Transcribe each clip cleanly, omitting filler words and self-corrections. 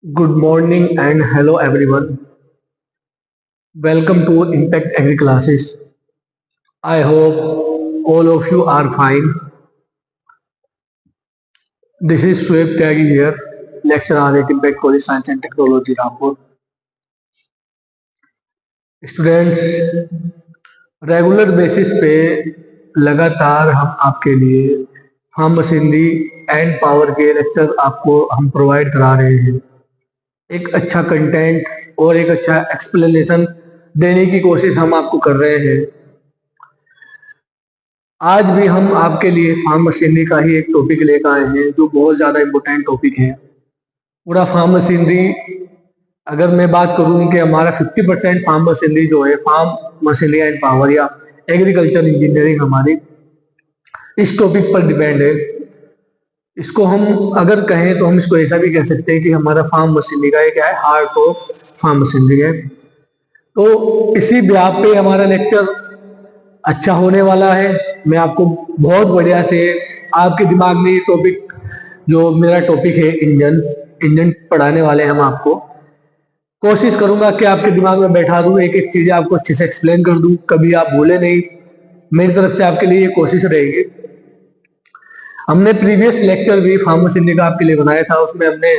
Good morning and hello everyone. Welcome to Impact Agri classes. I hope all of you are fine. This is Swift Tyagi here, lecturer at Impact College Science and Technology Rampur. Students, regular basis पे लगातार हम आपके लिए farm machinery and power के lecture आपको हम provide करा रहे हैं। एक अच्छा कंटेंट और एक अच्छा एक्सप्लेनेशन देने की कोशिश हम आपको कर रहे हैं। आज भी हम आपके लिए फार्म मशीनरी का ही एक टॉपिक लेकर आए हैं जो बहुत ज़्यादा इम्पोर्टेंट टॉपिक है। पूरा फार्म मशीनरी, अगर मैं बात करूं कि हमारा 50% फार्म मशीनरी जो है, फार्म मशीनरी एंड पावर या एग्रीकल्चर इंजीनियरिंग हमारी इस टॉपिक पर डिपेंड है। इसको हम अगर कहें तो हम इसको ऐसा भी कह सकते हैं कि हमारा फार्म मशीनरी का क्या है, हार्ट ऑफ फार्म मशीनरी है। तो इसी ब्याह पे हमारा लेक्चर अच्छा होने वाला है। मैं आपको बहुत बढ़िया से आपके दिमाग में ये टॉपिक, जो मेरा टॉपिक है इंजन पढ़ाने वाले हम आपको। कोशिश करूंगा कि आपके दिमाग में बैठा दूं, एक एक चीजें आपको अच्छे से एक्सप्लेन कर दूं, कभी आप भूले नहीं। मेरी तरफ से आपके लिए ये कोशिश रहेगी। हमने प्रीवियस लेक्चर भी फार्म मशीनरी का आपके लिए बनाया था। उसमें हमने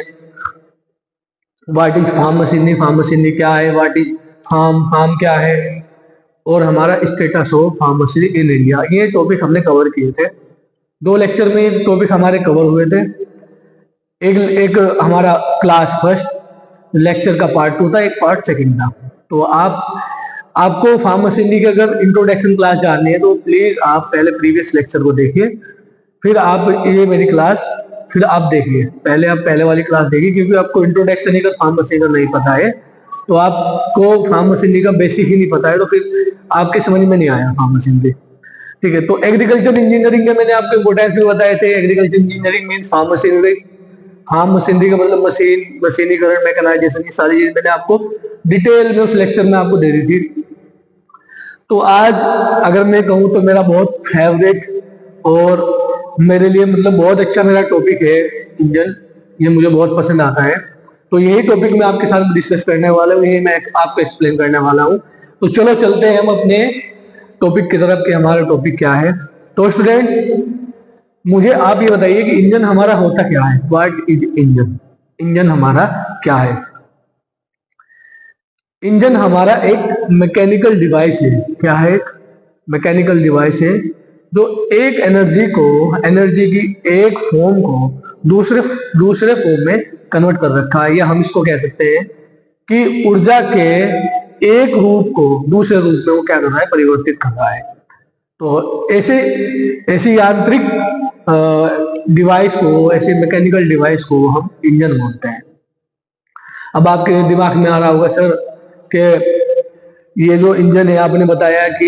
व्हाट इज फार्म मशीनरी क्या है, व्हाट इज फार्म क्या है, और हमारा status of farm machinery in India, ये टॉपिक हमने कवर किए थे। 2 लेक्चर में ये टॉपिक हमारे कवर हुए थे। एक हमारा क्लास फर्स्ट लेक्चर का पार्ट 2 था, एक पार्ट सेकंड था। तो आपको फार्म मशीनरी की अगर इंट्रोडक्शन क्लास जाननी है तो प्लीज आप पहले प्रीवियस लेक्चर को देखिए, फिर आप ये मेरी क्लास फिर आप देखिए। पहले आप पहले वाली क्लास देखिए, क्योंकि आपको इंट्रोडक्शन ही फार्म मशीनरी नहीं पता है तो आपको फार्म मशीनरी का बेसिक ही नहीं पता है, तो फिर आपके समझ में नहीं आया फार्म मशीनरी। ठीक है, तो एग्रीकल्चर इंजीनियरिंग के मैंने आपको इंपोर्टेंस भी बताए थे। Agriculture engineering means farm machinery. Farm machinery का मतलब मशीनीकरण, मैकेनाइजेशन, की सारी चीज मैंने आपको डिटेल में उस लेक्चर में आपको दे दी थी। तो आज अगर मैं कहूँ तो मेरा बहुत फेवरेट और मेरे लिए मतलब बहुत अच्छा मेरा टॉपिक है इंजन। ये मुझे बहुत पसंद आता है। तो यही टॉपिक मैं आपके साथ डिस्कस करने वाला हूँ, यही मैं आपको एक्सप्लेन करने वाला हूँ। तो चलो चलते हैं हम अपने टॉपिक की तरफ कि हमारा टॉपिक क्या है। तो स्टूडेंट्स, मुझे आप ये बताइए कि इंजन हमारा होता क्या है। What is engine? इंजन हमारा क्या है? इंजन हमारा एक मैकेनिकल डिवाइस है। क्या है? एक मैकेनिकल डिवाइस है जो एक एनर्जी की एक फॉर्म को दूसरे फॉर्म में कन्वर्ट कर रखा है, या हम इसको कह सकते हैं कि ऊर्जा के एक रूप को दूसरे रूप में वो क्या कर रहा है, परिवर्तित कर रहा है। तो ऐसी यांत्रिक डिवाइस को, ऐसे मैकेनिकल डिवाइस को हम इंजन बोलते हैं। अब आपके दिमाग में आ रहा होगा सर कि ये जो इंजन है, आपने बताया कि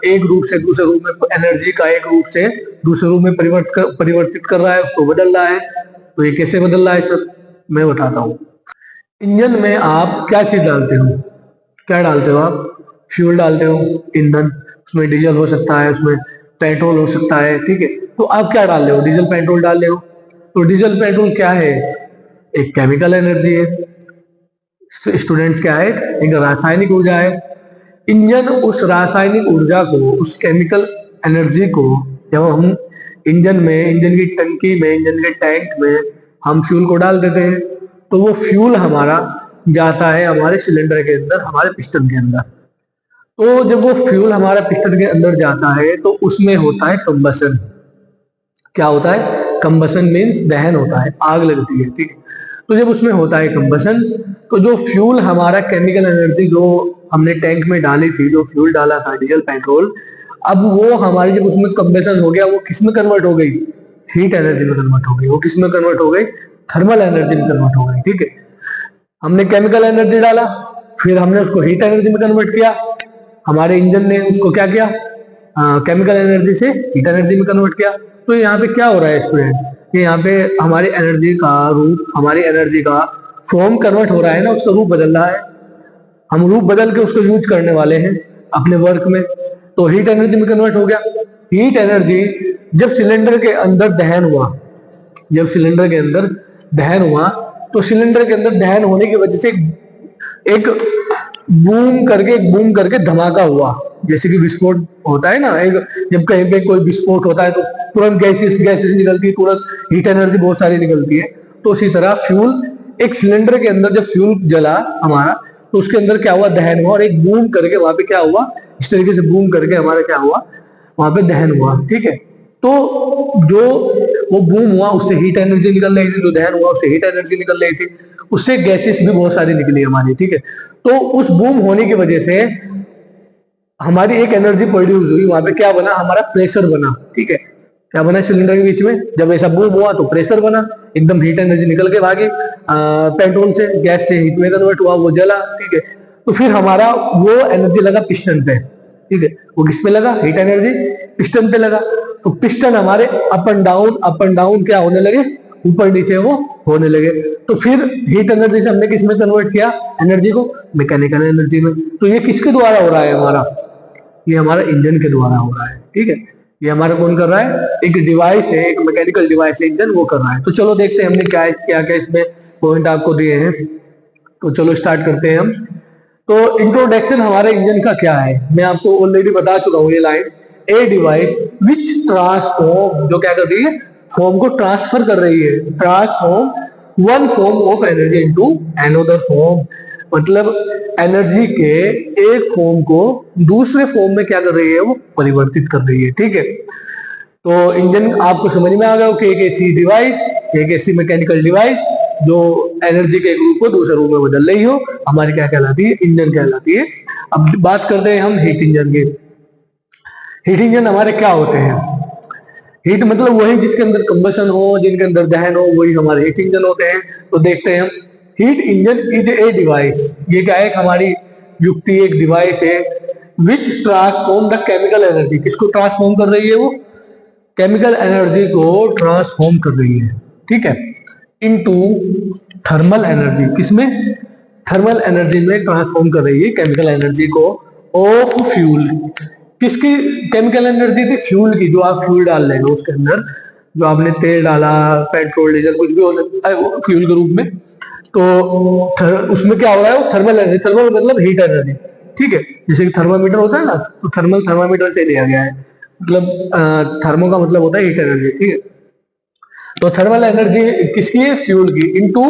एक रूप से दूसरे रूप में एनर्जी का एक रूप से दूसरे रूप में परिवर्तित कर रहा है, उसको बदल रहा है। तो ये कैसे बदल रहा है सर? मैं बताता हूँ। इंजन में आप क्या चीज डालते हो? क्या डालते हो आप? फ्यूल डालते हो, ईंधन। उसमें डीजल हो सकता है, उसमें पेट्रोल हो सकता है। ठीक है, तो आप क्या डाल रहे हो? डीजल पेट्रोल डाल रहे हो। तो डीजल पेट्रोल क्या है? एक केमिकल एनर्जी है। स्टूडेंट्स, क्या है? एक रासायनिक ऊर्जा है। इंजन उस रासायनिक ऊर्जा को, उस केमिकल एनर्जी को, जब हम इंजन की टंकी में, इंजन के टैंक में हम फ्यूल को डाल देते हैं, तो वो फ्यूल हमारा जाता है हमारे सिलेंडर के अंदर, हमारे पिस्टन के अंदर। तो जब वो फ्यूल हमारा पिस्टन के अंदर जाता है तो उसमें होता है कंबसन। क्या होता है? कंबसन मीन्स दहन होता है, आग लगती है। ठीक है, तो जब उसमें होता है कंबसन, तो जो फ्यूल हमारा केमिकल एनर्जी जो हमने टैंक में डाली थी, जो फ्यूल डाला था डीजल पेट्रोल, अब वो हमारी जब उसमें कंबसन हो गया, वो किस में कन्वर्ट हो गई? हीट एनर्जी में कन्वर्ट हो गई। वो किस में कन्वर्ट हो गई? थर्मल एनर्जी में कन्वर्ट हो गई। ठीक है, हमने केमिकल एनर्जी डाला, फिर हमने उसको हीट एनर्जी में कन्वर्ट किया। हमारे इंजन ने उसको क्या किया? केमिकल एनर्जी से हीट एनर्जी में कन्वर्ट किया। तो यहाँ पे क्या हो रहा है स्टूडेंट? कि यहाँ पे हमारी एनर्जी का रूप, हमारी एनर्जी का फॉर्म कन्वर्ट हो रहा है ना, उसका रूप बदल रहा है। हम रूप बदल के उसको यूज करने वाले हैं अपने वर्क में। तो हीट एनर्जी में कन्वर्ट हो गया। हीट एनर्जी जब सिलेंडर के अंदर दहन हुआ, जब सिलेंडर के अंदर दहन हुआ, तो सिलेंडर के अंदर दहन होने की वजह से एक बूम करके धमाका हुआ, जैसे कि विस्फोट होता है ना, एक जब कहीं पे कोई विस्फोट होता है तो तुरंत गैसेस गैसेस निकलती है, तुरंत हीट एनर्जी बहुत सारी निकलती है। तो उसी तरह फ्यूल, एक सिलेंडर के अंदर जब फ्यूल जला हमारा, तो उसके अंदर क्या हुआ, दहन हुआ, और एक बूम करके वहां पे क्या हुआ, इस तरीके से बूम करके हमारा क्या हुआ, वहां पे दहन हुआ। ठीक है, तो जो वो बूम हुआ उससे हीट एनर्जी निकल रही थी, जो दहन हुआ उससे हीट एनर्जी निकल रही थी, उससे गैसेस भी बहुत सारी निकली हमारी। ठीक है, तो उस बूम होने की वजह से हमारी एक एनर्जी प्रोड्यूस हुई, वहां पे क्या बना, हमारा प्रेशर बना। ठीक है, क्या बना सिलेंडर के बीच में, जब ऐसा बूम हुआ तो प्रेशर बना, एकदम हीट एनर्जी निकल के भागी, पेट्रोल से, गैस से हीट में कन्वर्ट हुआ, वो जला। ठीक है, तो फिर हमारा वो एनर्जी लगा पिस्टन पे। ठीक है, वो किस पे लगा, हीट एनर्जी पिस्टन पे लगा। तो पिस्टन हमारे अप एंड डाउन क्या होने लगे, ऊपर नीचे वो होने लगे। तो फिर हीट एनर्जी से हमने किस में कन्वर्ट किया, एनर्जी को, मैकेनिकल एनर्जी में। तो ये किसके द्वारा हो रहा है हमारा, ये हमारा इंजन के द्वारा हो रहा है। ठीक है, ये हमारा कौन कर रहा है, एक डिवाइस है, एक मैकेनिकल डिवाइस है, इंजन, वो कर रहा है। तो चलो देखते हैं हमने क्या क्या क्या इसमें पॉइंट आपको दिए हैं। तो चलो स्टार्ट करते हैं हम। तो इंट्रोडक्शन हमारे इंजन का क्या है, मैं आपको ऑलरेडी बता चुका हूँ ये line, a device which transform, जो क्या कर रही है, फॉर्म को ट्रांसफर कर रही है, transform one form of energy into another form, मतलब एनर्जी के एक फॉर्म को दूसरे फॉर्म में क्या कर रही है, वो परिवर्तित कर रही है। ठीक है, तो इंजन आपको समझ में आ गया कि एक ऐसी डिवाइस, एक ऐसी मैकेनिकल डिवाइस जो एनर्जी के एक रूप को दूसरे रूप में बदल रही हो, हमारी क्या कहलाती है, इंजन कहलाती है। अब बात करते हैं हम हीट इंजन की। हीट इंजन हमारे क्या होते हैं, हीट मतलब वही जिसके अंदर कंबशन हो, जिनके अंदर दहन हो, वही हमारे हीट इंजन होते हैं। तो देखते हैं हम, heat engine is a device, ये क्या है, हमारी युक्ति, एक डिवाइस है, विच ट्रांसफॉर्म द केमिकल एनर्जी, किसको ट्रांसफॉर्म कर रही है, वो केमिकल एनर्जी को ट्रांसफॉर्म कर रही है। ठीक है, इनटू थर्मल एनर्जी, किसमें, थर्मल एनर्जी में ट्रांसफॉर्म कर रही है केमिकल एनर्जी को, ऑफ फ्यूल, किसकी केमिकल एनर्जी थी, फ्यूल की, जो आप फ्यूल डाल लेंगे उसके अंदर, जो आपने तेल डाला, पेट्रोल डीजल कुछ भी हो सकता है वो फ्यूल के रूप में, तो उसमें क्या हो रहा है, वो थर्मल एनर्जी, थर्मल मतलब हीट एनर्जी। ठीक है, जैसे कि थर्मामीटर होता है ना, तो थर्मल थर्मामीटर से लिया गया है, मतलब थर्मो का मतलब होता है हीट एनर्जी। ठीक है, तो थर्मल एनर्जी किसकी है, फ्यूल की, इनटू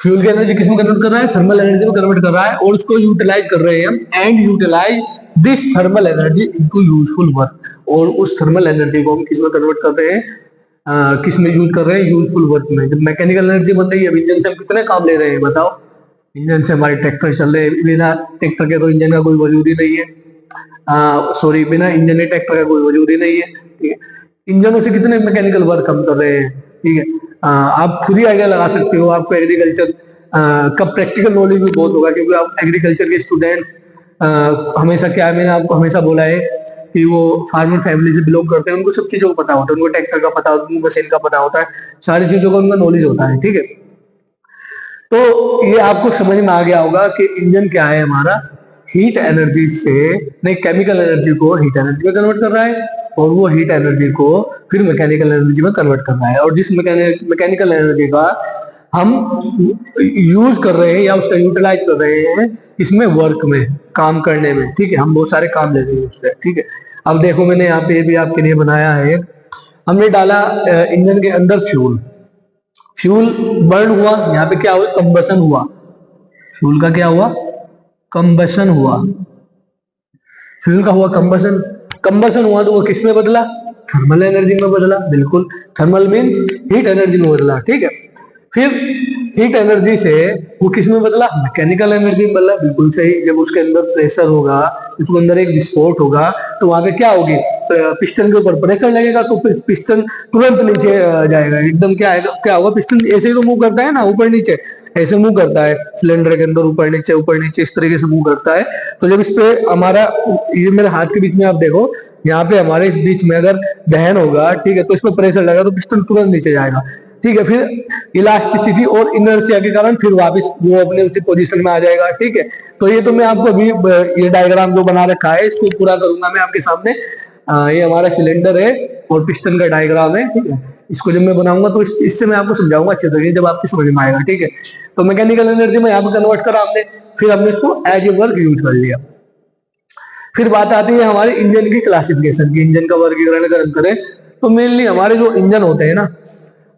फ्यूल की एनर्जी किसमें कन्वर्ट कर रहा है, थर्मल एनर्जी में कन्वर्ट कर रहा है, और उसको यूटिलाइज कर रहे हैं हम, and utilise this thermal energy into useful work, और उस थर्मल एनर्जी को हम किसमें कन्वर्ट कर रहे हैं, किसमें यूज कर रहे हैं, यूजफुल वर्क में। जब मैकेनिकल एनर्जी बन रही है, अब इंजन से हम कितने काम ले रहे हैं बताओ, इंजन से हमारे ट्रैक्टर चल रहे हैं, बिना ट्रैक्टर के तो इंजन का कोई वजूद ही नहीं है, सॉरी, बिना इंजन के ट्रैक्टर का कोई वजूद ही नहीं है। ठीक है, इंजनों से कितने मैकेनिकल वर्क हम कर रहे हैं। ठीक है, आप खुद ही आइडिया लगा सकते हो, आपको एग्रीकल्चर का प्रैक्टिकल नॉलेज भी बहुत होगा, क्योंकि आप एग्रीकल्चर के स्टूडेंट हमेशा, क्या है, मैंने आपको हमेशा बोला है कि वो फार्मर फैमिली से बिलोंग करते हैं, उनको सब चीजों को पता होता है, उनको ट्रैक्टर का पता होता है, उनको मशीन का पता होता है, सारी चीजों का उनका नॉलेज होता है। ठीक है, तो ये आपको समझ में आ गया होगा कि इंजन क्या है हमारा, हीट एनर्जी से, नहीं, केमिकल एनर्जी को हीट एनर्जी में कन्वर्ट कर रहा है, और वो हीट एनर्जी को फिर मैकेनिकल एनर्जी में कन्वर्ट कर रहा है, और जिस मैकेनिकल एनर्जी का हम यूज कर रहे हैं या उसका यूटिलाइज कर रहे हैं इसमें, वर्क में, काम करने में। ठीक है, हम बहुत सारे काम ले रहे हैं उससे। ठीक है, अब देखो मैंने यहाँ पे भी आपके लिए बनाया है, हमने डाला इंजन के अंदर फ्यूल, फ्यूल बर्न हुआ, यहाँ पे क्या हुआ, कंबसन हुआ, फ्यूल का क्या हुआ, कंबसन हुआ, फ्यूल का हुआ कंबसन, कंबसन हुआ तो वो किस में बदला, थर्मल एनर्जी में बदला, बिल्कुल, थर्मल मींस हीट एनर्जी में बदला। ठीक है, फिर हीट एनर्जी से वो किस में बदला, मैकेनिकल एनर्जी में बदला, बिल्कुल सही। जब उसके अंदर प्रेशर होगा, उसके अंदर एक विस्फोट होगा, तो वहां पे क्या होगी, पिस्टन के ऊपर प्रेशर लगेगा, तो पिस्टन तुरंत नीचे जाएगा, एकदम क्या है, क्या होगा, पिस्टन ऐसे ही तो मूव करता है ना, ऊपर नीचे ऐसे मूव करता है, सिलेंडर के अंदर ऊपर नीचे इस तरीके से मूव करता है। तो जब इस पे हमारा, ये मेरे हाथ के बीच में आप देखो, यहाँ पे हमारे इस बीच में अगर दहन होगा, ठीक है, तो इसमें प्रेशर लगा तो पिस्टन तुरंत नीचे जाएगा। ठीक है, फिर इलास्टिसिटी और इनर्शिया के कारण फिर वापस वो अपने उसी पोजीशन में आ जाएगा। ठीक है, तो ये तो मैं आपको अभी ये डायग्राम जो बना रखा है इसको पूरा करूंगा मैं आपके सामने। ये हमारा सिलेंडर है और पिस्टन का डायग्राम है। ठीक है, इसको जब मैं बनाऊंगा तो इससे मैं आपको समझाऊंगा अच्छे तरीके जब आपकी समझ में आएगा, ठीक है। तो मैकेनिकल एनर्जी में यहाँ पे कन्वर्ट करा हमने, फिर हमने इसको एज ए वर्क यूज कर लिया। फिर बात आती है हमारे इंजन की क्लासिफिकेशन की। इंजन का वर्गीकरण अगर हम करें तो मेनली हमारे जो इंजन होते हैं ना,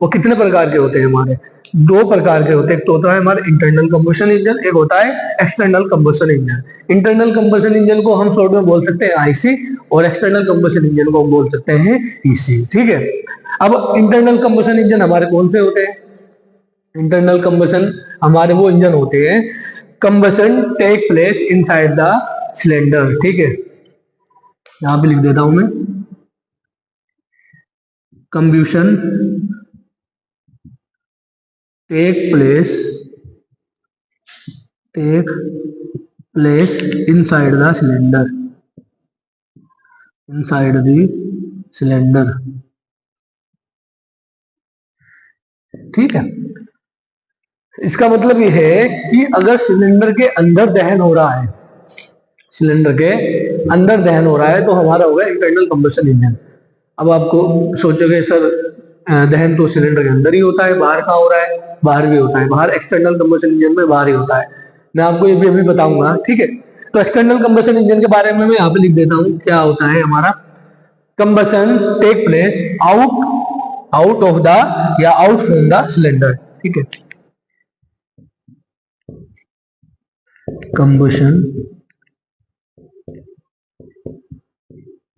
वो कितने प्रकार के होते हैं हमारे? दो प्रकार के होते हैं। एक तो होता है हमारे इंटरनल कंबशन इंजन, एक होता है external combustion engine. Internal combustion engine को हम शॉर्ट में बोल सकते हैं आईसी, और एक्सटर्नल कंबशन इंजन को हम बोल सकते हैं ईसी, ठीक है। अब इंटरनल कंबशन इंजन हमारे कौन से होते हैं? इंटरनल कंबशन हमारे वो इंजन होते हैं, combustion take place inside the cylinder, ठीक है। यहां पे लिख देता हूं मैं, combustion take place inside the cylinder, inside the cylinder, ठीक है। इसका मतलब ये है कि अगर सिलेंडर के अंदर दहन हो रहा है, सिलेंडर के अंदर दहन हो रहा है, तो हमारा होगा इंटरनल कंबशन इंजन। अब आपको सोचोगे सर दहन तो सिलेंडर के अंदर ही होता है, बाहर कहाँ हो रहा है? बाहर भी होता है, बाहर एक्सटर्नल कंबशन इंजन में बाहर ही होता है। मैं आपको ये भी अभी बताऊंगा, ठीक है। तो एक्सटर्नल कंबशन इंजन के बारे में मैं यहाँ पे लिख देता हूँ, क्या होता है हमारा? Combustion take place out of the या आउट फ्रॉम द सिलेंडर, ठीक है। Combustion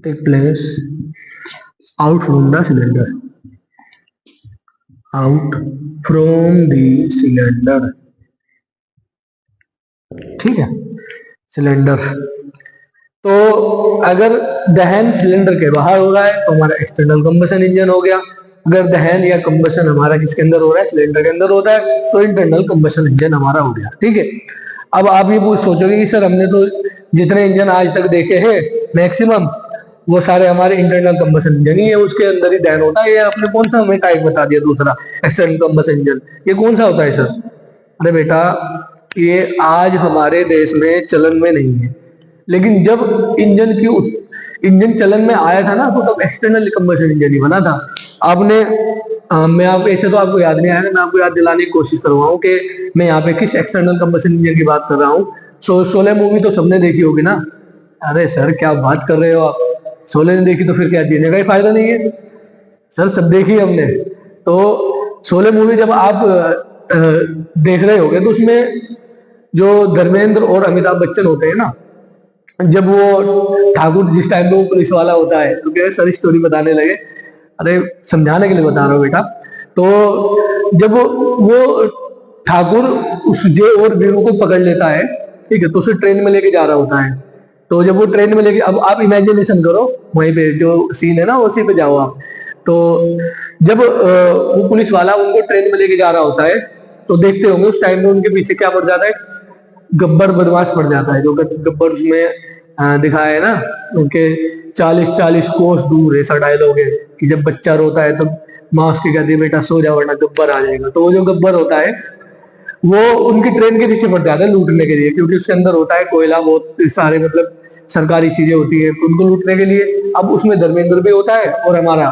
take place out from the cylinder, out from the cylinder, ठीक है, सिलेंडर। तो अगर दहन सिलेंडर के बाहर हो रहा है तो हमारा एक्सटर्नल कंबशन इंजन हो गया। अगर दहन या कंबशन हमारा किसके अंदर हो रहा है? सिलेंडर के अंदर होता है, तो इंटरनल कंबशन इंजन हमारा हो गया, ठीक है। अब आप ये सोचोगे कि सर हमने तो जितने इंजन आज तक देखे हैं मैक्सिमम वो सारे हमारे इंटरनल कंबशन इंजन ही है, उसके अंदर ही दहन होता है। ये आपने कौन सा हमें टाइप बता दिया दूसरा, एक्सटर्नल कंबशन इंजन, ये कौन सा होता है सर? अरे बेटा, ये आज हमारे देश में चलन में नहीं है, लेकिन जब इंजन चलन में आया था ना, तो तब एक्सटर्नल कंबशन इंजन ही बना था। आपने मैं आप ऐसे तो आपको याद नहीं आएगा, मैं आपको याद दिलाने की कोशिश कर रहा हूँ कि मैं यहाँ पे किस एक्सटर्नल कंबशन इंजन की बात कर रहा हूँ। शोले मूवी तो सबने देखी होगी ना? अरे सर क्या बात कर रहे हो आप, शोले ने देखी तो फिर क्या जीने का ही फायदा नहीं है? सर सब देखी हमने। तो शोले मूवी जब आप देख रहे होगे तो उसमें जो धर्मेंद्र और अमिताभ बच्चन होते हैं ना, जब वो ठाकुर जिस टाइम पे वो पुलिस वाला होता है तो क्या सर स्टोरी बताने लगे, अरे समझाने के लिए बता रहा हूँ बेटा। तो जब वो ठाकुर उस जय और वीरू को पकड़ लेता है, ठीक है, तो उसे ट्रेन में लेके जा रहा होता है। तो जब वो ट्रेन में लेके, अब आप इमेजिनेशन करो, वहीं पे जो सीन है ना उसी पे जाओ आप। तो जब वो पुलिस वाला उनको ट्रेन में लेके जा रहा होता है, तो देखते होंगे उस टाइम में उनके पीछे क्या पड़ जाता है? गब्बर बदमाश पड़ जाता है। जो गब्बर उसमें दिखाया है ना, उनके 40-40 कोस दूर ऐसा डायलॉग है कि जब बच्चा रोता है तो माँ उसके कहती है बेटा सो जा वरना गब्बर आ जाएगा। तो वो जो गब्बर होता है वो उनकी ट्रेन के पीछे पड़ जाता है लूटने के लिए, क्योंकि उसके अंदर होता है कोयला, बहुत सारे मतलब सरकारी चीजें होती है उनको लूटने के लिए। अब उसमें धर्मेंद्र भी होता है और हमारा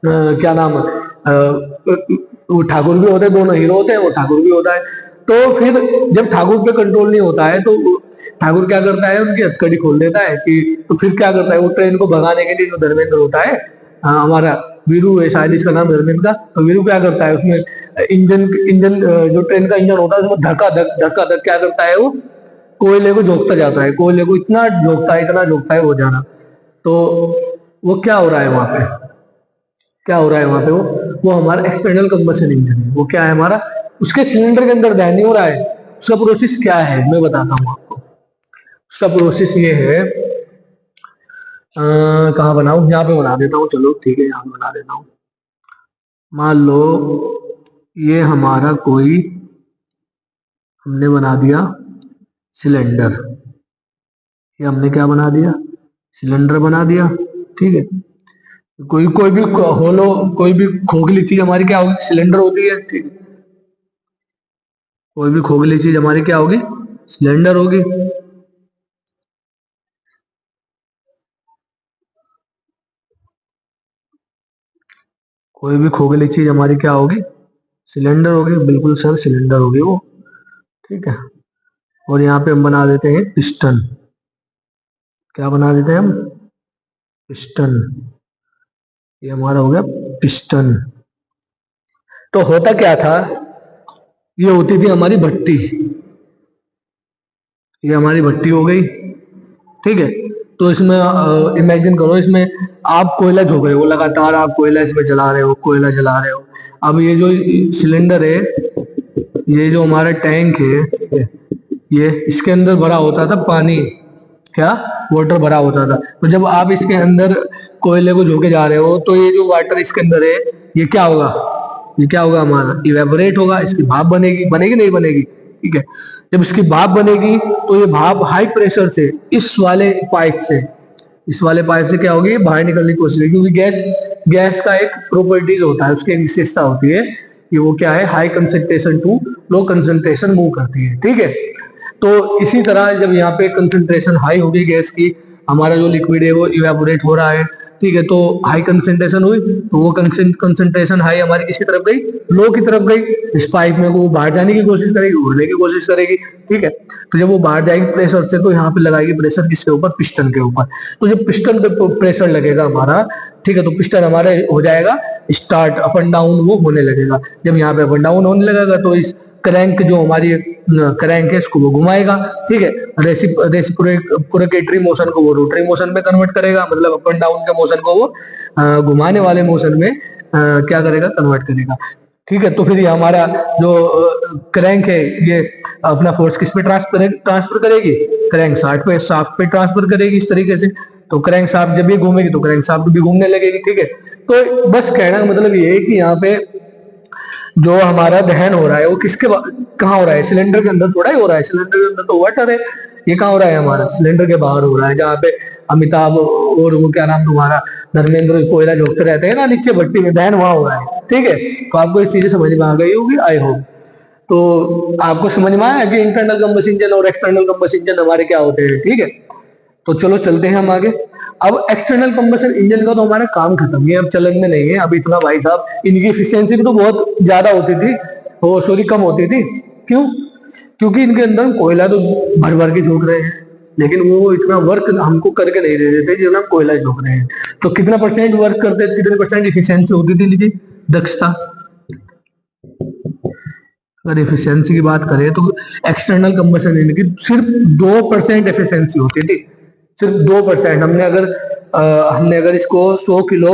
क्या नाम वो ठाकुर भी होते हैं, दोनों हीरो होते हैं, वो ठाकुर भी होता है। तो फिर जब ठाकुर पे कंट्रोल नहीं होता है तो ठाकुर क्या करता है? उनकी हथकड़ी खोल देता है कि, तो फिर क्या करता है वो ट्रेन को भगाने के लिए जो धर्मेंद्र होता है, हमारा वीरू है शायद इसका नाम धर्मेंद्र का, तो वीरू क्या करता है उसमें इंजन इंजन जो ट्रेन का इंजन होता है उसमें धक्का धक क्या करता है वो? कोयले को झोंकता जाता है, कोयले को इतना झोंकता है, इतना झोंकता है वो जाना। तो वो क्या हो रहा है वहां पे? क्या हो रहा है वहां पे? वो हमारा एक्सटर्नल कंबशन इंजन है। वो क्या है हमारा? उसके सिलेंडर के अंदर दहन नहीं हो रहा है। उसका प्रोसेस क्या है मैं बताता हूँ आपको। उसका प्रोसेस ये है, कहाँ बनाऊं? यहाँ पे बना देता हूँ, चलो ठीक है यहाँ पे बना देता हूँ। मान लो ये हमारा कोई, हमने बना दिया सिलेंडर, ये हमने क्या बना दिया? सिलेंडर बना दिया, ठीक है। कोई कोई भी होलो, कोई भी खोखली चीज हमारी क्या होगी? सिलेंडर होती है, ठीक है। कोई भी खोखली चीज हमारी क्या होगी? सिलेंडर होगी। कोई भी खोखली चीज हमारी क्या होगी, सिलेंडर होगी, बिल्कुल सर सिलेंडर होगी वो, ठीक है। और यहाँ पे हम बना देते हैं पिस्टन, क्या बना देते हैं हम, पिस्टन, ये हमारा हो गया पिस्टन। तो होता क्या था, ये होती थी हमारी भट्टी, ये हमारी भट्टी हो गई, ठीक है। तो इसमें इमेजिन करो, इसमें आप कोयला झोंक रहे हो लगातार, आप कोयला इसमें जला रहे हो, कोयला जला रहे हो। अब ये जो सिलेंडर है, ये जो हमारा टैंक है, ठीक है, ये इसके अंदर भरा होता था पानी, क्या, वाटर भरा होता था। तो जब आप इसके अंदर कोयले को झोंके जा रहे हो, तो ये जो वाटर इसके अंदर है, ये क्या होगा, ये क्या होगा हमारा, इवेपोरेट होगा, इसकी भाप बनेगी, बनेगी नहीं बनेगी, ठीक है। जब इसकी भाप बनेगी तो ये भाप हाई प्रेशर से इस वाले पाइप से, इस वाले पाइप से क्या होगी, बाहर निकलने की कोशिश करेगी, क्योंकि गैस, गैस का एक प्रॉपर्टीज होता है, उसकी एक विशेषता होती है कि वो क्या है, high concentration to low concentration move करती है, ठीक है। तो इसी तरह जब यहाँ पे कंसेंट्रेशन हाई होगी गैस की, हमारा जो लिक्विड है वो इवेपोरेट हो रहा है, ठीक है। तो हाई कंसेंट्रेशन हुई, तो वो कंसेंट्रेशन हाई हमारी किसकी तरफ गई, लो की तरफ गई। इस पाइप में वो बाहर जाने की कोशिश करेगी, उड़ने की कोशिश करेगी, ठीक है। तो जब वो बाहर जाएगी प्रेशर से, तो यहाँ पे लगाएगी प्रेशर किसके ऊपर, पिस्टन के ऊपर। तो जब पिस्टन पे प्रेशर लगेगा हमारा, ठीक है, तो पिस्टन हमारा हो जाएगा स्टार्ट, अप एंड डाउन वो होने लगेगा। जब यहाँ पे अप एंड डाउन होने लगेगा, तो इस क्रैंक जो हमारी क्रैंक है इसको वो घुमाएगा, ठीक है। रेसिप्रोकेटरी मोशन को वो रोटरी मोशन में कन्वर्ट करेगा, मतलब अप एंड डाउन के मोशन को वो घुमाने वाले मोशन में क्या करेगा, कन्वर्ट करेगा, ठीक है। तो फिर ये हमारा जो क्रैंक है, ये अपना फोर्स किस पे ट्रांसफर करेगी, क्रैंक शाफ्ट पे ट्रांसफर करेगी इस तरीके से। तो क्रैंक शाफ्ट जब ये घूमेगी तो क्रैंक शाफ्ट भी घूमने लगेगी, ठीक है। तो बस कहने का मतलब ये है कि यहाँ पे जो हमारा दहन हो रहा है वो किसके कहाँ हो रहा है, सिलेंडर के अंदर थोड़ा ही हो रहा है, सिलेंडर के अंदर तो वाटर है। ये कहाँ हो रहा है, हमारा सिलेंडर के बाहर हो रहा है, जहाँ पे अमिताभ और वो क्या नाम तुम्हारा, धर्मेंद्र कोयला झोंकते रहते हैं ना नीचे भट्टी में, दहन वहां हो रहा है, ठीक है। तो आपको इस चीजें समझ में आ गई होगी, आई होप। तो आपको समझ में आया कि इंटरनल कंबशन इंजन और एक्सटर्नल कंबशन इंजन हमारे क्या होते हैं, ठीक है। तो चलो चलते हैं हम आगे। अब एक्सटर्नल कंबशन इंजन का तो हमारा काम खत्म, ये अब चलन में नहीं है अब इतना, भाई साहब इनकी एफिशिएंसी भी तो बहुत ज्यादा होती थी, वो सॉरी कम होती थी, क्यों, क्योंकि इनके अंदर कोयला तो भर भर के झोंक रहे हैं, लेकिन वो इतना वर्क हमको करके नहीं दे देते जितना हम कोयला झोंक रहे हैं। तो कितना परसेंट वर्क करते, कितने परसेंट इफिशियंसी होती थी इनकी, दक्षता। अगर एफिशिएंसी की बात करें तो एक्सटर्नल कंबशन इंजन की सिर्फ 2% एफिशिएंसी होती थी, सिर्फ 2%। हमने अगर इसको 100 किलो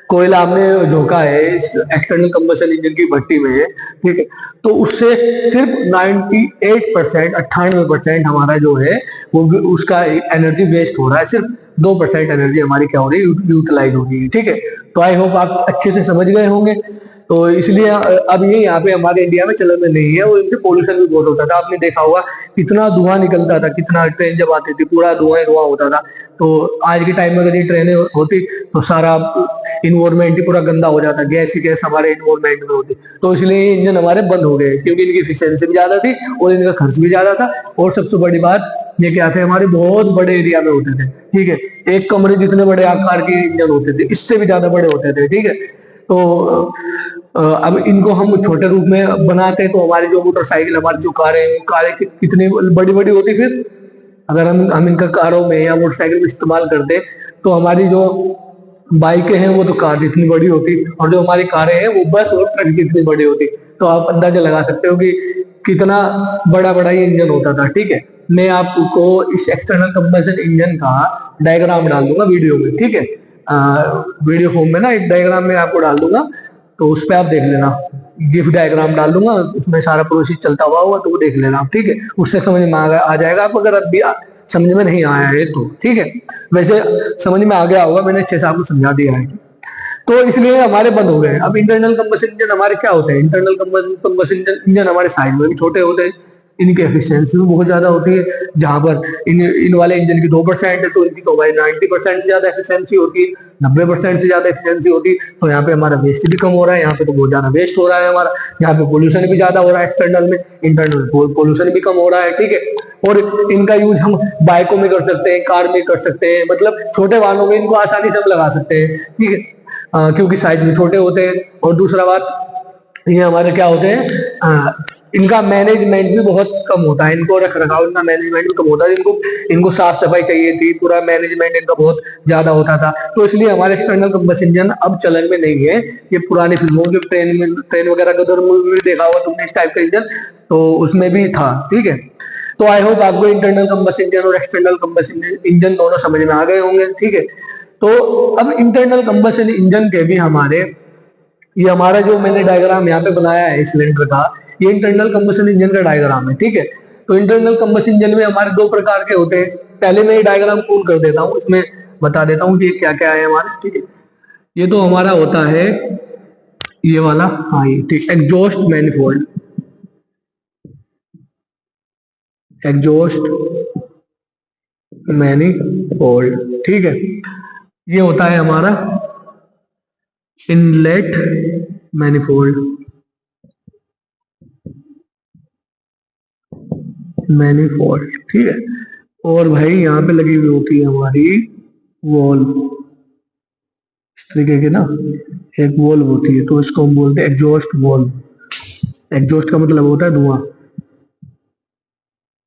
कोयला हमने झोंका है एक्सटर्नल कंबशन इंजन की भट्टी में, ठीक है, तो उससे सिर्फ 98%, 98% हमारा जो है वो उसका एनर्जी वेस्ट हो रहा है, सिर्फ 2% एनर्जी हमारी क्या हो रही है, यूटिलाइज हो रही है, ठीक है। तो आई होप आप अच्छे से समझ गए होंगे। तो इसलिए अब ये यहाँ पे हमारे इंडिया में चलन में नहीं है, और इनसे पोल्यूशन भी बहुत होता था, आपने देखा होगा कितना धुआं निकलता था, कितना ट्रेन जब आती थी पूरा धुआं धुआं होता था। तो आज के टाइम में अगर ये ट्रेनें होती तो सारा इन्वायरमेंट ही पूरा गंदा हो जाता, गैस ही गैस हमारे इन्वायरमेंट में होती। तो इसलिए ये इंजन हमारे बंद हो गए, क्योंकि इनकी एफिशिएंसी भी ज्यादा थी और इनका खर्च भी ज्यादा था, और सबसे बड़ी बात ये क्या थे, हमारे बहुत बड़े एरिया में होते थे, ठीक है। एक कमरे जितने बड़े आकार के इंजन होते थे, इससे भी ज्यादा बड़े होते थे, ठीक है। तो अब इनको हम छोटे रूप में बनाते हैं, तो हमारी जो मोटरसाइकिल, हमारी जो कारें कितनी बड़ी बड़ी होती, फिर अगर हम इनका कारों में या मोटरसाइकिल में इस्तेमाल करते, तो हमारी जो बाइकें हैं वो तो कार जितनी बड़ी होती, और जो हमारी कारें हैं वो बस और ट्रक जितनी बड़ी होती। तो आप अंदाजा लगा सकते हो कि कितना बड़ा बड़ा ये इंजन होता था, ठीक है। मैं आपको इस एक्सटर्नल कंबशन इंजन का डायग्राम डाल दूंगा वीडियो में, ठीक है, वीडियो फॉर्म में ना एक डायग्राम में आपको डाल दूंगा, तो उस पर आप देख लेना, गिफ डायग्राम डाल दूंगा, उसमें सारा प्रोसेस चलता हुआ होगा, तो वो देख लेना आप, ठीक है। उससे समझ में आ जाएगा आप, अगर अभी समझ में नहीं आया है तो, ठीक है। वैसे समझ में आ गया होगा, मैंने अच्छे से आपको समझा दिया है। तो इसलिए हमारे बंद हो गए। अब इंटरनल कंबशन इंजन हमारे क्या होते हैं, इंटरनल कंबशन इंजन हमारे साइज में भी छोटे होते हैं, इनकी एफिशिएंसी भी बहुत ज्यादा होती है। जहां पर इन वाले इंजन की 2% है, तो इनकी तो भाई 90% से ज्यादा एफिशिएंसी होती है, 90% से ज्यादा एफिशिएंसी होती है। तो यहाँ पे हमारा वेस्ट भी कम हो रहा है, यहाँ पे तो बहुत ज्यादा वेस्ट हो रहा है हमारा, यहाँ पे पोल्यूशन भी ज्यादा हो रहा है एक्सटर्नल में, इंटरनल पोल्यूशन भी कम हो रहा है, ठीक है। और इनका यूज हम बाइकों में कर सकते हैं, कार में कर सकते हैं, मतलब छोटे वाहनों में इनको आसानी से हम लगा सकते हैं, ठीक है। क्योंकि साइज में छोटे होते हैं। और दूसरा बात, ये हमारे क्या होते हैं, इनका मैनेजमेंट भी बहुत कम होता है, इनको रख रखाव, इनका मैनेजमेंट भी कम होता है। इनको इनको साफ सफाई चाहिए थी, पूरा मैनेजमेंट इनका बहुत ज्यादा होता था। तो इसलिए हमारे एक्सटर्नल कंबशन इंजन अब चलन में नहीं है। ये पुरानी फिल्मों के ट्रेन वगैरह का उधर मूवी में देखा होगा तुमने इस टाइप का इंजन, तो उसमें भी था। ठीक है, तो आई होप आपको इंटरनल कंबशन इंजन और एक्सटर्नल कंबशन इंजन दोनों समझ में आ गए होंगे। ठीक है, तो अब इंटरनल कंबशन इंजन के भी हमारे, ये हमारा जो मैंने डायग्राम यहाँ पे बनाया है सिलेंडर का, ये इंटरनल कंबशन इंजन का डायग्राम है। ठीक है, तो इंटरनल कंबशन इंजन में हमारे दो प्रकार के होते हैं। पहले मैं ये डायग्राम पूर्ण कर देता हूँ, इसमें बता देता हूँ कि क्या क्या है हमारे। ठीक है, ये तो हमारा होता है ये वाला, हाँ ये ठीक, एग्जॉस्ट मैनिफोल्ड, एग्जॉस्ट मैनिफोल्ड। ठीक है, ये होता है हमारा इनलेट मैनिफोल्ड, मैनिफोल्ड। ठीक है, और भाई यहाँ पे लगी हुई होती है हमारी वॉल, इस तरीके की ना एक वॉल होती है, तो इसको हम बोलते हैं एग्जॉस्ट वॉल। एग्जॉस्ट का मतलब होता है धुआं।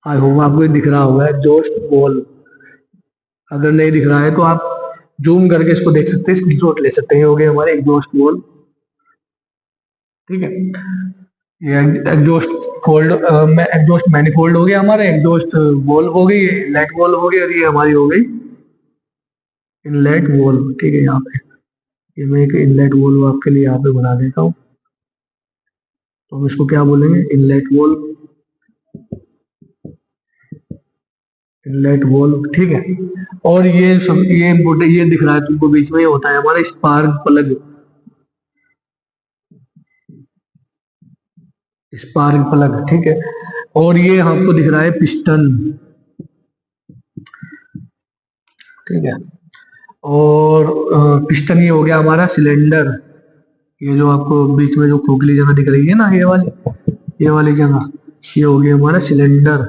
आई होप आपको ये दिख रहा होगा, एग्जॉस्ट वॉल। अगर नहीं दिख रहा है तो आप जूम करके इसको देख सकते हैं, स्क्रीनशॉट ले सकते हैं। हो गए हमारे एग्जॉस्ट वॉल। ठीक है, ये एग्जॉस्ट फोल्ड में एग्जॉस्ट मैनिफोल्ड हो गया हमारा, एग्जॉस्ट वॉल हो गई, इनलेट वॉल हो गई, और ये हमारी हो गई इनलेट वॉल। ठीक है, यहाँ पे ये मैं एक इनलेट वॉल आपके लिए यहाँ पे बना देता हूँ। तो हम इसको क्या बोलेंगे, इनलेट वॉल, इनलेट वॉल। ठीक है, और ये सब ये दिख रहा है तुमको बीच में, ये होता है हमारा स्पार्क प्लग, स्पार्क प्लग। ठीक है, और ये आपको दिख रहा है पिस्टन। ठीक है, और पिस्टन ये हो गया हमारा सिलेंडर। ये जो आपको बीच में जो खोखली जगह दिख रही है ना, ये वाली जगह, ये हो गया हमारा सिलेंडर।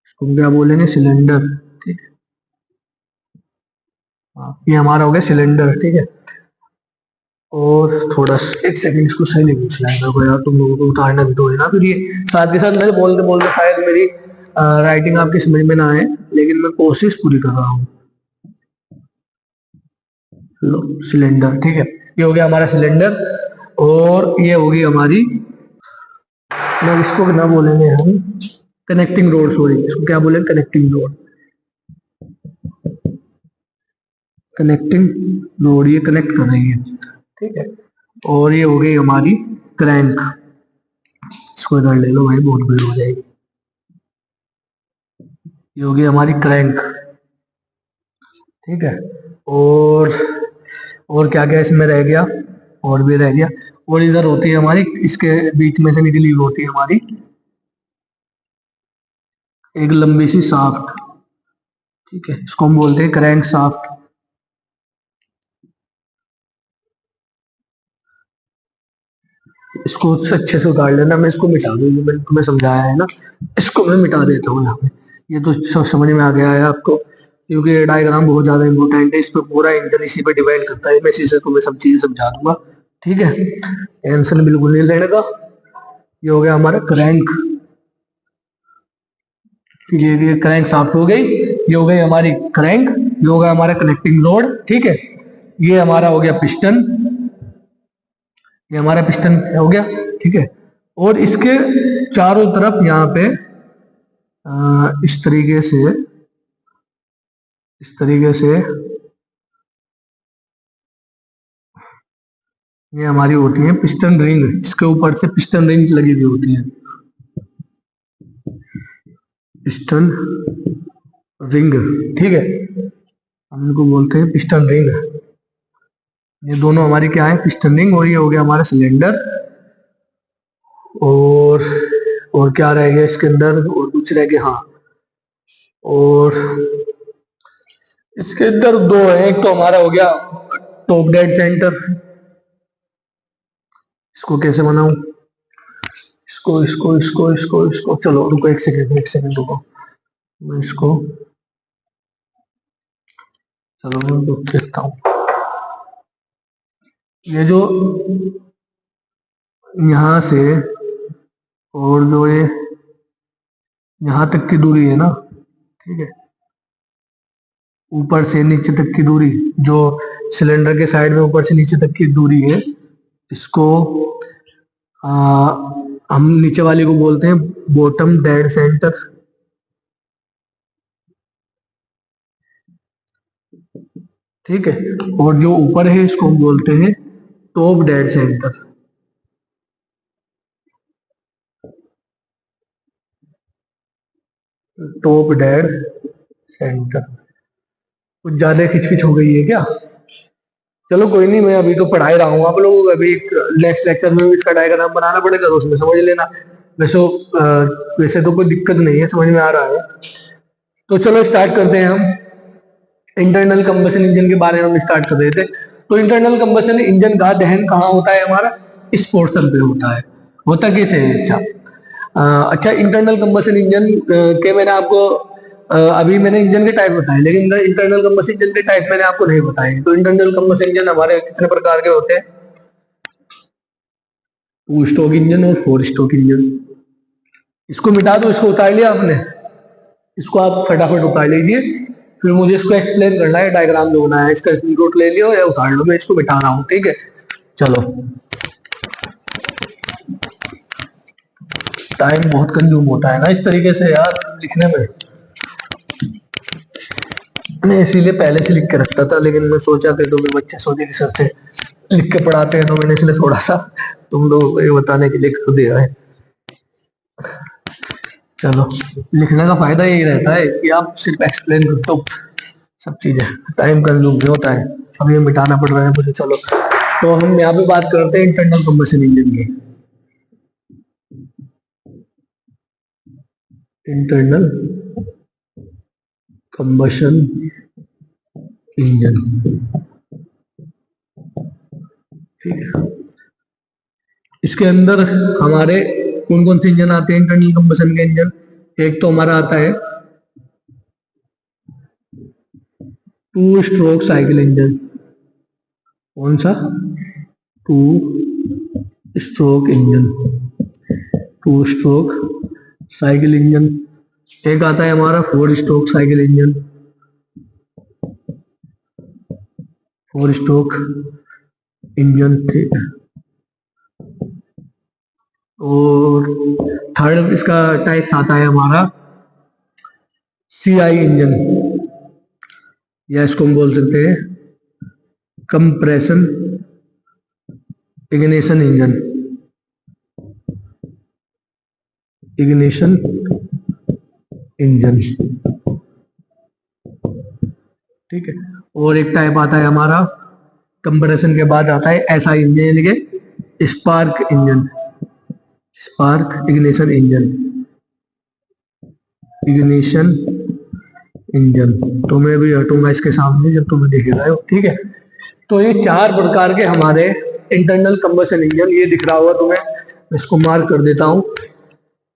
इसको क्या बोलेंगे, सिलेंडर। ठीक है, ये हमारा हो गया सिलेंडर। ठीक है, और थोड़ा एक सेकंड इसको सही नहीं पूछ रहा है यार, तुम लोगों को उतारना भी तो है ना। फिर ये साथ के साथ मेरे बोलते बोलते शायद मेरी राइटिंग आपकी समझ में ना आए, लेकिन मैं कोशिश पूरी कर रहा हूँ। लो सिलेंडर। ठीक है, ये हो गया हमारा सिलेंडर, और ये होगी हमारी, मैं इसको ना बोलेंगे हम कनेक्टिंग रोड, सॉरी इसको क्या बोलेंगे, कनेक्टिंग रोड, कनेक्टिंग रोड, ये कनेक्ट कर रही है। ठीक है, और ये हो गई हमारी क्रैंक। इसको इधर ले लो भाई, बहुत भीड़ हो जाएगी। ये होगी हमारी क्रैंक। ठीक है, और क्या क्या इसमें रह गया, और भी रह गया। और इधर होती है हमारी, इसके बीच में से निकली हुई होती है हमारी एक लंबी सी शाफ्ट। ठीक है, इसको हम बोलते हैं क्रैंक शाफ्ट। इसको अच्छे से उतार लेना, मैं इसको मिटा दूंगी, मैंने तुम्हें समझाया है ना, इसको मैं मिटा देता हूँ यहाँ पे। ये तो सब समझ में आ गया है आपको, क्योंकि ये डायग्राम बहुत ज्यादा इंपॉर्टेंट है, इस पे पूरा इंजन इसी पे डिपेंड करता है। मैं इसी से तुम्हें सब चीजें समझा दूंगा। ठीक है, टेंशन बिल्कुल नहीं लेने का। ये हो गया हमारा क्रैंक, ये क्रैंक शाफ्ट हो गई, ये हो गई हमारी क्रैंक, ये हो गया हमारा कनेक्टिंग रोड। ठीक है, ये हमारा हो गया पिस्टन, ये हमारा पिस्टन हो गया। ठीक है, और इसके चारों तरफ यहाँ पे इस तरीके से, इस तरीके से ये हमारी होती है पिस्टन रिंग, इसके ऊपर से पिस्टन रिंग लगी हुई होती है, पिस्टन रिंग। ठीक है, हम इनको बोलते हैं पिस्टन रिंग। ये दोनों हमारी क्या है, पिस्टन रिंग, और ये हो गया हमारा सिलेंडर। और और क्या रह गया इसके अंदर, और कुछ रह गया, हाँ, और इसके अंदर दो है, एक तो हमारा हो गया टॉप डेड सेंटर। इसको कैसे बनाऊं, इसको इसको इसको इसको इसको चलो रुको, एक सेकंड रुको, मैं इसको चलो मैं तो देखता हूँ। ये जो यहाँ से और जो ये यहाँ तक की दूरी है ना, ठीक है, ऊपर से नीचे तक की दूरी, जो सिलेंडर के साइड में ऊपर से नीचे तक की दूरी है, इसको आ, हम नीचे वाले को बोलते हैं बॉटम डेड सेंटर। ठीक है, और जो ऊपर है इसको हम बोलते हैं top dead centre. Top dead centre. कुछ ज्यादा खिचपिच हो गई है क्या? चलो कोई नहीं, मैं अभी तो पढ़ा ही रहा हूँ आप लोगों को, अभी नेक्स्ट लेक्चर में इसका डायग्राम बनाना पड़ेगा तो उसमें समझ लेना। वैसे वैसे तो कोई दिक्कत नहीं है, समझ में आ रहा है। तो चलो स्टार्ट करते हैं हम। इंटरनल कंबशन इंजन के बारे में हम स्टार्ट कर रहे थे। तो इंटरनल कंबशन इंजन का दहन कहाँ होता है हमारा? इस पोर्शन पे होता है। होता कैसे है? अच्छा, इंटरनल कंबशन इंजन के मैंने आपको अभी मैंने इंजन के टाइप बताए, लेकिन इंटरनल कंबशन इंजन के टाइप मैंने आपको नहीं बताए। तो इंटरनल कंबशन इंजन हमारे कितने प्रकार के होते हैं? 2 स्ट्रोक इंजन और 4 स्ट्रोक इंजन। इसको मिटा दो, इसको उतार लिया आपने, इसको आप फटाफट उतार लीजिए, फिर मुझे इसको एक्सप्लेन करना है, डायग्राम जो बनाया है इसका स्क्रीनशॉट ले लियो या उतार लो, मैं इसको मिटा रहा हूँ। ठीक है, चलो। टाइम बहुत कंज्यूम होता है ना इस तरीके से यार लिखने में, मैं इसीलिए पहले से लिख के रखता था, लेकिन मैं सोचा कि तो बच्चे सोचे कि सर से लिख के पढ़ाते हैं, तो मैंने इसलिए थोड़ा सा तुम लोग ये बताने के लिए कर दिया है। चलो, लिखने का फायदा यही रहता है कि आप सिर्फ एक्सप्लेन करते हो सब चीजें, टाइम कंज्यूम भी होता है, अब ये मिटाना पड़ रहा है मुझे। चलो, तो हम यहाँ पे बात करते हैं इंटरनल कंबशन इंजन की। इंटरनल कंबशन इंजन, ठीक है। इसके अंदर हमारे कौन कौन से इंजन आते हैं इंटरनल कंबशन के इंजन? एक तो हमारा आता है 2 स्ट्रोक साइकिल इंजन। कौन सा? 2 stroke engine, 2 stroke cycle engine. एक आता है हमारा 4 stroke cycle engine, 4 stroke engine, ठीक है। और थर्ड इसका टाइप्स आता है हमारा CI इंजन, या इसको हम बोल सकते हैं compression ignition engine, ignition engine, ठीक है। और एक टाइप आता है हमारा कंप्रेशन के बाद आता है SI इंजन, यानी कि spark engine, spark ignition engine, ignition engine. तो मैं भी हटूंगा इसके सामने जब तुम्हें देख रहे हो, ठीक है। तो ये 4 प्रकार के हमारे इंटरनल कंबशन इंजन, ये दिख रहा होगा तुम्हें, इसको मार्क कर देता हूं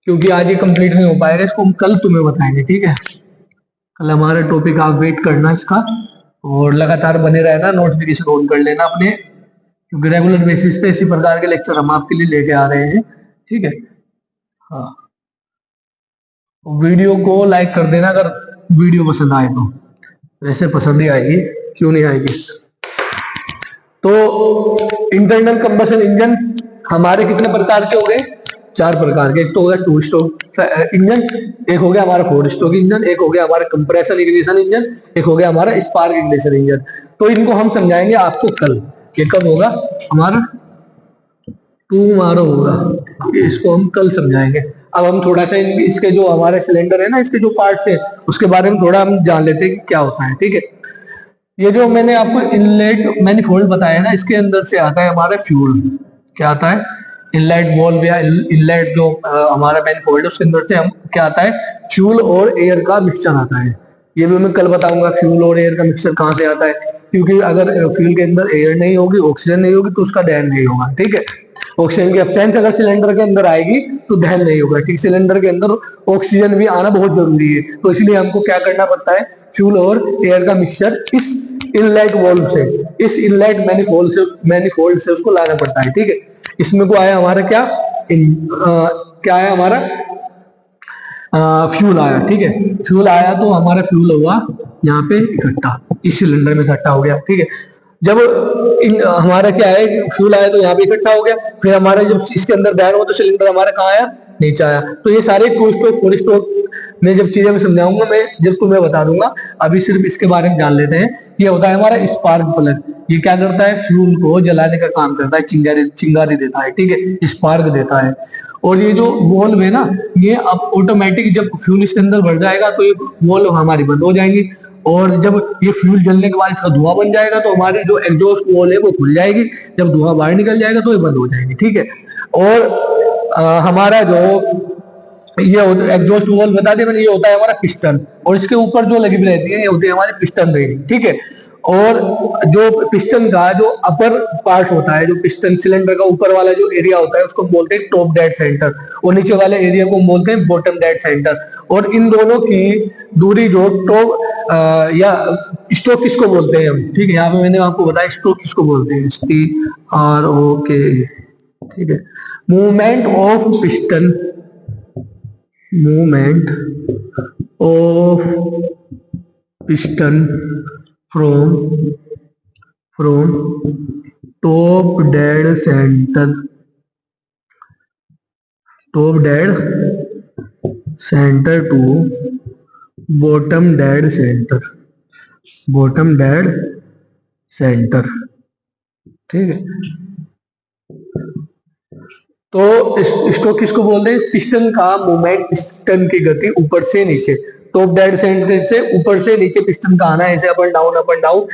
क्योंकि आज ये कंप्लीट नहीं हो पाएगा, इसको हम कल तुम्हें बताएंगे, ठीक है। कल हमारा टॉपिक आप वेट करना इसका, और लगातार बने रहना, नोटिफिकेशन ऑन कर लेना अपने, क्योंकि रेगुलर बेसिस पे इसी प्रकार के लेक्चर हम आपके लिए लेके आ रहे हैं, ठीक है। हाँ, वीडियो को लाइक कर देना अगर वीडियो पसंद आए तो, वैसे पसंद ही आएगी, क्यों नहीं आएगी। तो इंटरनल कंबशन इंजन हमारे कितने प्रकार के हो गए? 4 प्रकार के। एक तो हो गया 2 स्ट्रोक इंजन, एक हो गया हमारा 4 स्ट्रोक इंजन, एक हो गया हमारा कंप्रेसर इग्निशन इंजन, एक हो गया हमारा स्पार्क इग्निशन इंजन। तो इनको हम समझाएंगे आपको कल। ये कब होगा हमारा? टुमारो होगा, इसको हम कल समझाएंगे। अब हम थोड़ा सा इसके जो हमारे सिलेंडर है ना, इसके जो पार्ट्स है उसके बारे में थोड़ा हम जान लेते हैं कि क्या होता है, ठीक है। ये जो मैंने आपको इनलेट मैनिफोल्ड बताया ना, इसके अंदर से आता है हमारा फ्यूल। क्या आता है? इनलेट वॉल्व या इनलेट जो हमारा मैनिफोल्ड है उसके अंदर से हम क्या आता है? फ्यूल और एयर का मिक्सचर आता है। ये भी मैं कल बताऊंगा फ्यूल और एयर का मिक्सचर कहाँ से आता है, क्योंकि अगर फ्यूल के अंदर एयर नहीं होगी, ऑक्सीजन नहीं होगी, तो उसका दहन नहीं होगा, ठीक है। ऑक्सीजन की एब्सेंस अगर सिलेंडर के अंदर आएगी तो दहन नहीं होगा, ठीक। सिलेंडर के अंदर ऑक्सीजन भी आना बहुत जरूरी है, तो इसलिए हमको क्या करना पड़ता है? फ्यूल और एयर का मिक्सचर इस इनलेट वॉल्व से, इस इनलेट मैनिफोल्ड से उसको लाना पड़ता है, ठीक है। इसमें को आया हमारा क्या क्या आया हमारा फ्यूल आया, ठीक है। फ्यूल आया तो हमारा फ्यूल हुआ यहाँ पे इकट्ठा, इस सिलेंडर में इकट्ठा हो गया, ठीक है। जब हमारा क्या है फ्यूल आया तो यहाँ पे इकट्ठा हो गया, फिर हमारा जब इसके अंदर दायर हुआ तो सिलेंडर हमारा कहाँ आया, नीचे आया। तो ये सारे टू स्ट्रोक फोर स्ट्रोक में जब चीजें मैं समझाऊंगा, मैं जब तुम्हें बता दूंगा, अभी सिर्फ इसके बारे में जान लेते हैं। ये होता है हमारा स्पार्क प्लग, ये क्या करता है, फ्यूल को जलाने का काम करता है, चिंगारी देता है, ठीक है, स्पार्क देता है। और ये जो वॉल्व है ना, ये अब ऑटोमेटिक जब फ्यूल इसके अंदर भर जाएगा तो ये वॉल्व हमारी बंद हो जाएंगी, और जब ये फ्यूल जलने के बाद इसका धुआं बन जाएगा तो हमारी जो एग्जॉस्ट वॉल है वो खुल जाएगी, जब धुआं बाहर निकल जाएगा तो ये बंद हो जाएगी, ठीक है। और हमारा जो ये एग्जॉस्ट वॉल बता दें मैंने, ये होता है हमारा पिस्टन, और इसके ऊपर जो लगी हुई रहती है ये होती है हमारी पिस्टन रिंग, ठीक है। और जो पिस्टन का जो अपर पार्ट होता है, जो पिस्टन सिलेंडर का ऊपर वाला जो एरिया होता है उसको हम बोलते हैं टॉप डेड सेंटर, और नीचे वाले एरिया को हम बोलते हैं बॉटम डेड सेंटर। और इन दोनों की दूरी जो टॉप या स्ट्रोक किसको बोलते हैं हम, ठीक है, यहाँ पे मैंने आपको बताया स्ट्रोक किसको बोलते हैं, STROK, ठीक है। Movement of piston, movement of piston from top dead center to bottom dead center, ठीक है। तो इसको किसको बोलते हैं, पिस्टन का मूवमेंट, पिस्टन की गति ऊपर से नीचे, टॉप डेड सेंटर से ऊपर से नीचे पिस्टन का आना है, ऐसे अप एंड डाउन,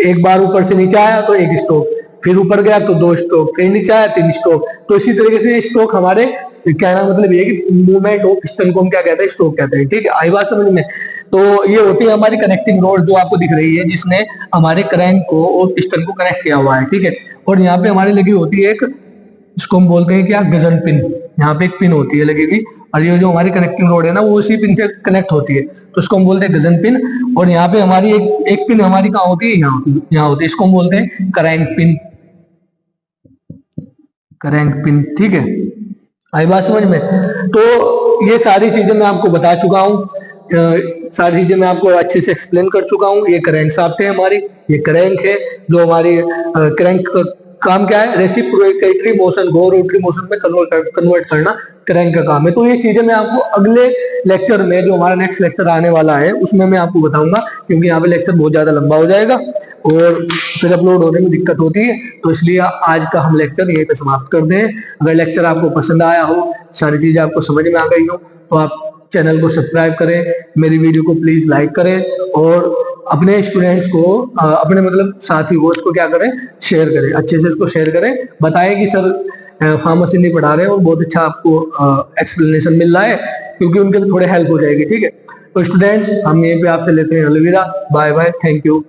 एक बार ऊपर से नीचे आया तो एक स्ट्रोक, फिर ऊपर गया तो 2 स्ट्रोक, फिर नीचे आया 3 स्ट्रोक। तो इसी तरीके से स्ट्रोक हमारे कहना मतलब ये कि मूवमेंट ऑफ पिस्टन को हम क्या कहते हैं, स्ट्रोक कहते हैं, ठीक है। आई बात समझ में। तो ये होती है हमारी कनेक्टिंग रोड जो आपको दिख रही है, जिसने हमारे क्रैंक को और पिस्टन को कनेक्ट किया हुआ है, ठीक है। और यहाँ पे हमारी लगी होती है एक, इसको हम बोलते हैं क्या, गजन पिन, यहाँ पे एक पिन होती है लगी हुई, और ये जो हमारी कनेक्टिंग रोड है ना वो उसी पिन से कनेक्ट होती है, तो इसको हम बोलते हैं गजन पिन। और यहाँ पे हमारी एक पिन हमारी कहाँ होती है, यहाँ होती है, इसको हम बोलते हैं क्रैंक पिन, ठीक है। आई बात समझ में। तो ये सारी चीजें मैं आपको बता चुका हूँ, सारी चीजें मैं आपको अच्छे से एक्सप्लेन कर चुका हूँ। ये क्रैंक शाफ्ट है हमारी, ये क्रैंक है, जो हमारी क्रैंक काम क्या है, रेसिप्रोकेटरी मोशन को रोटरी मोशन में कन्वर्ट करना क्रैंक का काम है। तो ये चीजें मैं आपको अगले लेक्चर में, जो हमारा नेक्स्ट लेक्चर आने वाला है उसमें मैं आपको बताऊंगा, क्योंकि यहाँ पे लेक्चर बहुत ज्यादा लंबा हो जाएगा और फिर अपलोड होने में दिक्कत होती है, तो इसलिए आज का हम लेक्चर यहीं पे समाप्त कर दें। अगर लेक्चर आपको पसंद आया हो, सारी चीजें आपको समझ में आ गई हो, तो आप चैनल को सब्सक्राइब करें, मेरी वीडियो को प्लीज लाइक करें, और अपने स्टूडेंट्स को, अपने मतलब साथी को इसको क्या करें, शेयर करें, अच्छे से इसको शेयर करें, बताएं कि सर फार्मेसी नहीं पढ़ा रहे और बहुत अच्छा आपको एक्सप्लेनेशन मिल रहा है, क्योंकि उनके लिए थोड़े हेल्प हो जाएगी, ठीक है। तो स्टूडेंट्स, हम यहीं पे आपसे लेते हैं अलविदा, बाय बाय, थैंक यू।